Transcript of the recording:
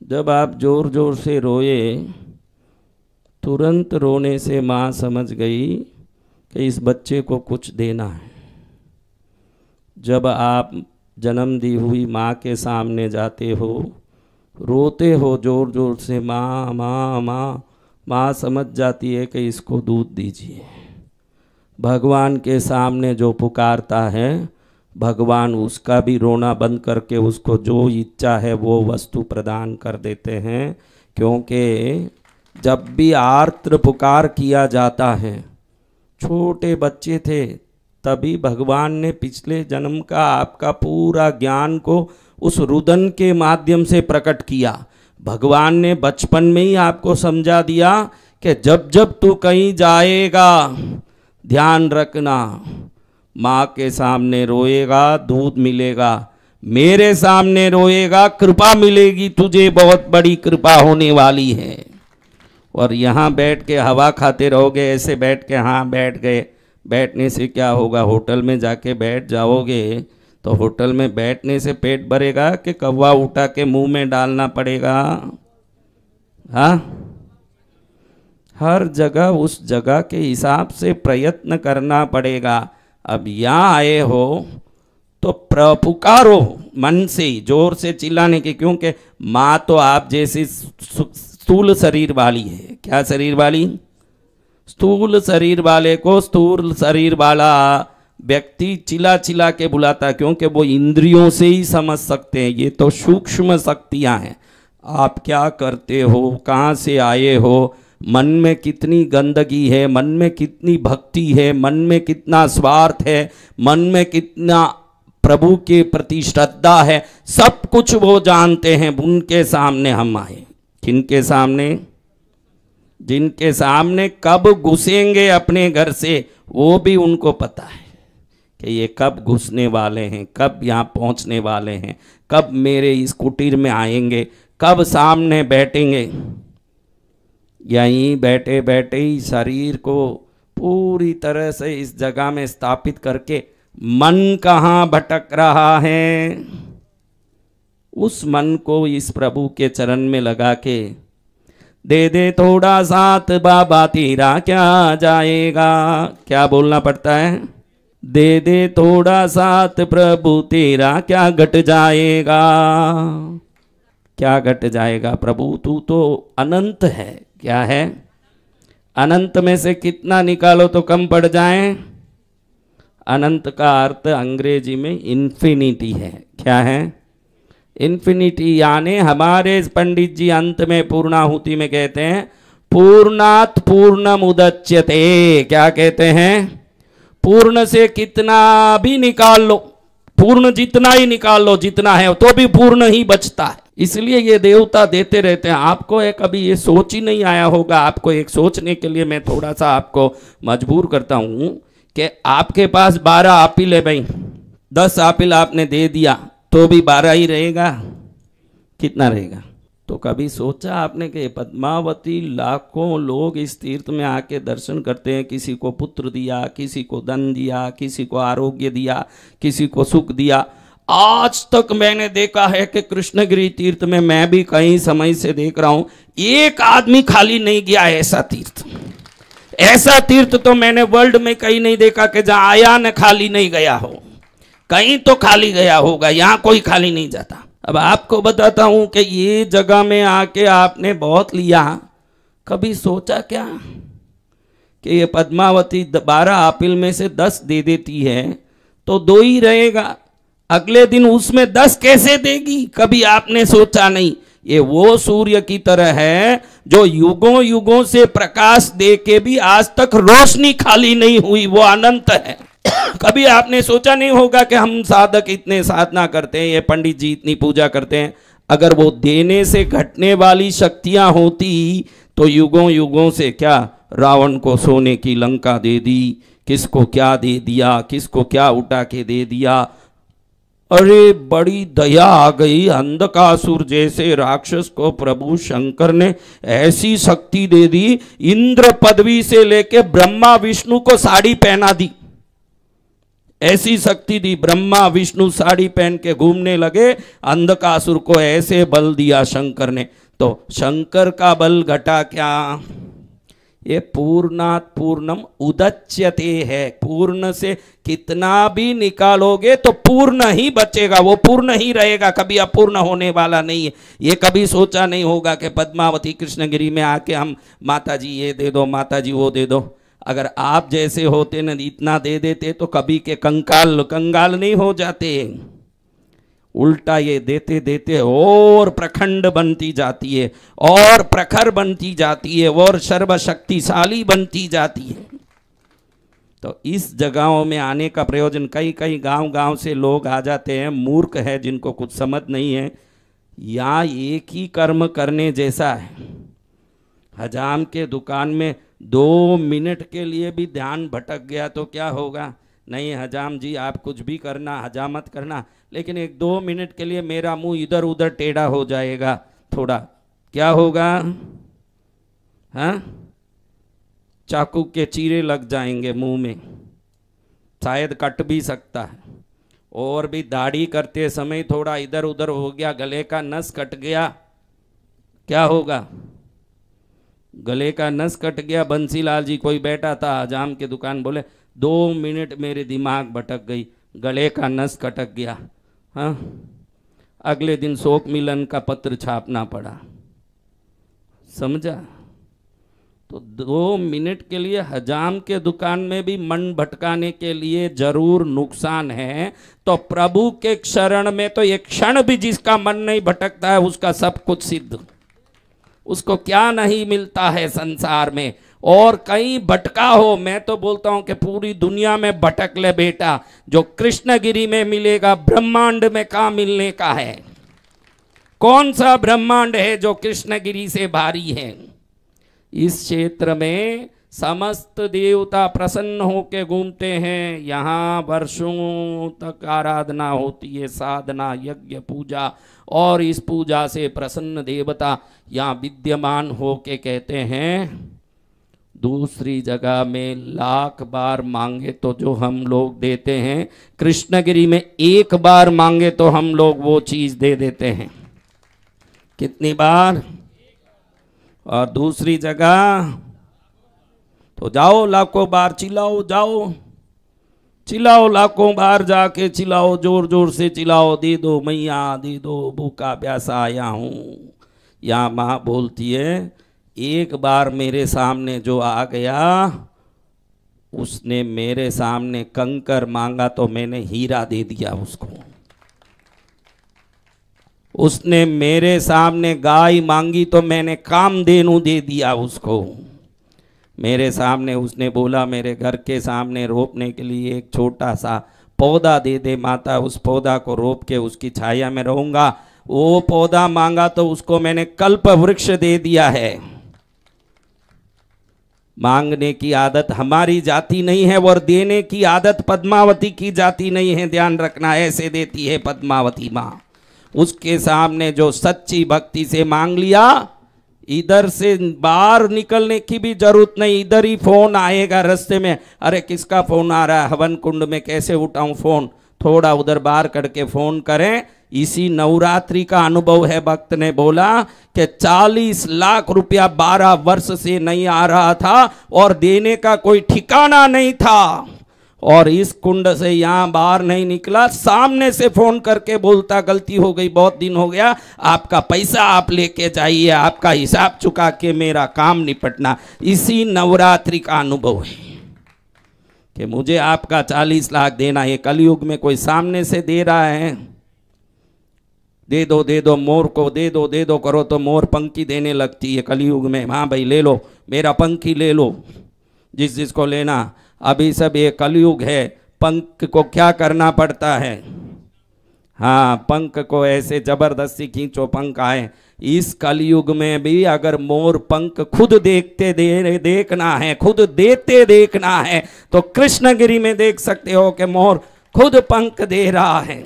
जब आप जोर जोर से रोए, तुरंत रोने से माँ समझ गई कि इस बच्चे को कुछ देना है। जब आप जन्म दी हुई माँ के सामने जाते हो, रोते हो जोर जोर से, माँ माँ माँ, माँ समझ जाती है कि इसको दूध दीजिए। भगवान के सामने जो पुकारता है, भगवान उसका भी रोना बंद करके उसको जो इच्छा है वो वस्तु प्रदान कर देते हैं। क्योंकि जब भी आर्द्र पुकार किया जाता है, छोटे बच्चे थे तभी भगवान ने पिछले जन्म का आपका पूरा ज्ञान को उस रुदन के माध्यम से प्रकट किया। भगवान ने बचपन में ही आपको समझा दिया कि जब जब तू कहीं जाएगा ध्यान रखना, माँ के सामने रोएगा दूध मिलेगा, मेरे सामने रोएगा कृपा मिलेगी, तुझे बहुत बड़ी कृपा होने वाली है। और यहाँ बैठ के हवा खाते रहोगे, ऐसे बैठ के, हाँ बैठ गए, बैठने से क्या होगा? होटल में जाके बैठ जाओगे तो होटल में बैठने से पेट भरेगा कि कौवा उठा के मुंह में डालना पड़ेगा? हाँ, हर जगह उस जगह के हिसाब से प्रयत्न करना पड़ेगा। अब यहाँ आए हो तो पुकारो मन से, जोर से चिल्लाने की, क्योंकि माँ तो आप जैसी स्थूल शरीर वाली है। क्या शरीर वाली? स्थूल शरीर वाले को स्थूल शरीर वाला व्यक्ति चिल्ला चिल्ला के बुलाता, क्योंकि वो इंद्रियों से ही समझ सकते हैं। ये तो सूक्ष्म शक्तियाँ हैं। आप क्या करते हो, कहाँ से आए हो, मन में कितनी गंदगी है, मन में कितनी भक्ति है, मन में कितना स्वार्थ है, मन में कितना प्रभु के प्रति श्रद्धा है, सब कुछ वो जानते हैं। उनके सामने हम आए। किनके सामने? जिनके सामने कब घुसेंगे अपने घर से वो भी उनको पता है कि ये कब घुसने वाले हैं, कब यहाँ पहुँचने वाले हैं, कब मेरे इस कुटीर में आएंगे, कब सामने बैठेंगे। यहीं बैठे बैठे ही शरीर को पूरी तरह से इस जगह में स्थापित करके मन कहाँ भटक रहा है, उस मन को इस प्रभु के चरण में लगा के दे दे थोड़ा साथ बाबा तेरा क्या जाएगा। क्या बोलना पड़ता है? दे दे थोड़ा साथ प्रभु तेरा क्या घट जाएगा। क्या घट जाएगा? प्रभु तू तो अनंत है। क्या है? अनंत में से कितना निकालो तो कम पड़ जाए? अनंत का अर्थ अंग्रेजी में इन्फिनिटी है। क्या है? इन्फिनिटी, यानी हमारे पंडित जी अंत में पूर्णाहुति में कहते हैं पूर्णात् पूर्णम उदच्यते। क्या कहते हैं? पूर्ण से कितना भी निकाल लो, पूर्ण जितना ही निकाल लो, जितना है तो भी पूर्ण ही बचता है। इसलिए ये देवता देते रहते हैं। आपको एक कभी ये सोच ही नहीं आया होगा, आपको एक सोचने के लिए मैं थोड़ा सा आपको मजबूर करता हूँ कि आपके पास 12 एप्पल है भाई, 10 एप्पल आपने दे दिया तो भी 12 ही रहेगा। कितना रहेगा? तो कभी सोचा आपने कि पद्मावती लाखों लोग इस तीर्थ में आके दर्शन करते हैं, किसी को पुत्र दिया, किसी को धन दिया, किसी को आरोग्य दिया, किसी को सुख दिया। आज तक मैंने देखा है कि कृष्णगिरी तीर्थ में, मैं भी कई समय से देख रहा हूं, एक आदमी खाली नहीं गया। ऐसा तीर्थ तो मैंने वर्ल्ड में कहीं नहीं देखा कि जहां आया न खाली नहीं गया हो। कहीं तो खाली गया होगा, यहां कोई खाली नहीं जाता। अब आपको बताता हूं कि ये जगह में आके आपने बहुत लिया, कभी सोचा क्या कि ये पद्मावती 12 एप्पल में से 10 दे देती है तो 2 ही रहेगा, अगले दिन उसमें 10 कैसे देगी? कभी आपने सोचा नहीं। ये वो सूर्य की तरह है जो युगों युगों से प्रकाश दे के भी आज तक रोशनी खाली नहीं हुई, वो अनंत है। कभी आपने सोचा नहीं होगा कि हम साधक इतने साधना करते हैं, ये पंडित जी इतनी पूजा करते हैं, अगर वो देने से घटने वाली शक्तियां होती तो युगों युगों से क्या रावण को सोने की लंका दे दी, किसको क्या दे दिया, किसको क्या उठा के दे दिया। अरे बड़ी दया आ गई, अंधकासुर जैसे राक्षस को प्रभु शंकर ने ऐसी शक्ति दे दी, इंद्र पदवी से लेके ब्रह्मा विष्णु को साड़ी पहना दी। ऐसी शक्ति दी, ब्रह्मा विष्णु साड़ी पहन के घूमने लगे, अंधकासुर को ऐसे बल दिया शंकर ने। तो शंकर का बल घटा क्या? ये पूर्णात पूर्णम उदच्यते है, पूर्ण से कितना भी निकालोगे तो पूर्ण ही बचेगा, वो पूर्ण ही रहेगा, कभी अपूर्ण होने वाला नहीं है। ये कभी सोचा नहीं होगा कि पद्मावती कृष्णगिरी में आके हम माता जी ये दे दो, माता जी वो दे दो। अगर आप जैसे होते न इतना दे देते तो कभी के कंगाल नहीं हो जाते। उल्टा ये देते देते और प्रखंड बनती जाती है, और प्रखर बनती जाती है, और सर्वशक्तिशाली बनती जाती है। तो इस जगहों में आने का प्रयोजन, कई कई गांव से लोग आ जाते हैं, मूर्ख है जिनको कुछ समझ नहीं है। यहाँ एक ही कर्म करने जैसा है। हजाम के दुकान में 2 मिनट के लिए भी ध्यान भटक गया तो क्या होगा? नहीं हजाम जी आप कुछ भी करना, हजामत करना, लेकिन 1-2 मिनट के लिए मेरा मुंह इधर उधर टेढ़ा हो जाएगा थोड़ा, क्या होगा? हाँ, चाकू के चीरे लग जाएंगे मुंह में, शायद कट भी सकता है। और भी दाढ़ी करते समय थोड़ा इधर उधर हो गया, गले का नस कट गया, क्या होगा? गले का नस कट गया। बंसीलाल जी कोई बैठा था हजाम के दुकान, बोले 2 मिनट मेरे दिमाग भटक गई, गले का नस कटक गया। हाँ, अगले दिन शोक मिलन का पत्र छापना पड़ा, समझा? तो 2 मिनट के लिए हजाम के दुकान में भी मन भटकाने के लिए जरूर नुकसान है, तो प्रभु के शरण में तो एक क्षण भी जिसका मन नहीं भटकता है उसका सब कुछ सिद्ध। उसको क्या नहीं मिलता है संसार में। और कहीं भटका हो, मैं तो बोलता हूं कि पूरी दुनिया में भटक ले बेटा, जो कृष्णगिरी में मिलेगा ब्रह्मांड में कहाँ मिलने का है? कौन सा ब्रह्मांड है जो कृष्णगिरी से भारी है? इस क्षेत्र में समस्त देवता प्रसन्न होके घूमते हैं। यहाँ वर्षों तक आराधना होती है, साधना यज्ञ पूजा, और इस पूजा से प्रसन्न देवता यहाँ विद्यमान होके कहते हैं दूसरी जगह में 1,00,000 बार मांगे तो जो हम लोग देते हैं, कृष्णगिरी में 1 बार मांगे तो हम लोग वो चीज दे देते हैं। कितनी बार? और दूसरी जगह तो जाओ 1,00,000 बार चिल्लाओ, जाओ चिल्लाओ, 1,00,000 बार जाके चिल्लाओ, जोर जोर से चिल्लाओ, दे दो मैया दे दो, भूखा प्यासा आया हूँ। यहाँ माँ बोलती है 1 बार मेरे सामने जो आ गया, उसने मेरे सामने कंकर मांगा तो मैंने हीरा दे दिया उसको। उसने मेरे सामने गाय मांगी तो मैंने कामधेनु दे दिया उसको। मेरे सामने उसने बोला मेरे घर के सामने रोपने के लिए एक छोटा सा पौधा दे दे माता, उस पौधा को रोप के उसकी छाया में रहूंगा। वो पौधा मांगा तो उसको मैंने कल्प वृक्ष दे दिया है। मांगने की आदत हमारी जाति नहीं है, और देने की आदत पद्मावती की जाति नहीं है, ध्यान रखना। ऐसे देती है पद्मावती माँ। उसके सामने जो सच्ची भक्ति से मांग लिया, इधर से बाहर निकलने की भी जरूरत नहीं, इधर ही फोन आएगा रास्ते में। अरे किसका फोन आ रहा है? हवन कुंड में कैसे उठाऊं फोन? थोड़ा उधर बाहर करके फोन करें। इसी नवरात्रि का अनुभव है। भक्त ने बोला कि 40 लाख रुपया 12 वर्ष से नहीं आ रहा था और देने का कोई ठिकाना नहीं था, और इस कुंड से यहाँ बाहर नहीं निकला। सामने से फोन करके बोलता गलती हो गई, बहुत दिन हो गया, आपका पैसा आप लेके जाइए, आपका हिसाब चुका के मेरा काम निपटना। इसी नवरात्रि का अनुभव है कि मुझे आपका 40 लाख देना। ये कलयुग में कोई सामने से दे रहा है? दे दो मोर को दे दो करो तो मोर पंखी देने लगती है कलयुग में। हाँ भाई ले लो, मेरा पंखी ले लो, जिस जिसको लेना। अभी सब ये कलयुग है। पंख को क्या करना पड़ता है? हाँ, पंख को ऐसे जबरदस्ती खींचो, पंख आए। इस कलयुग में भी अगर मोर पंख खुद देखना है, खुद देते देखना है, तो कृष्णगिरी में देख सकते हो कि मोर खुद पंख दे रहा है।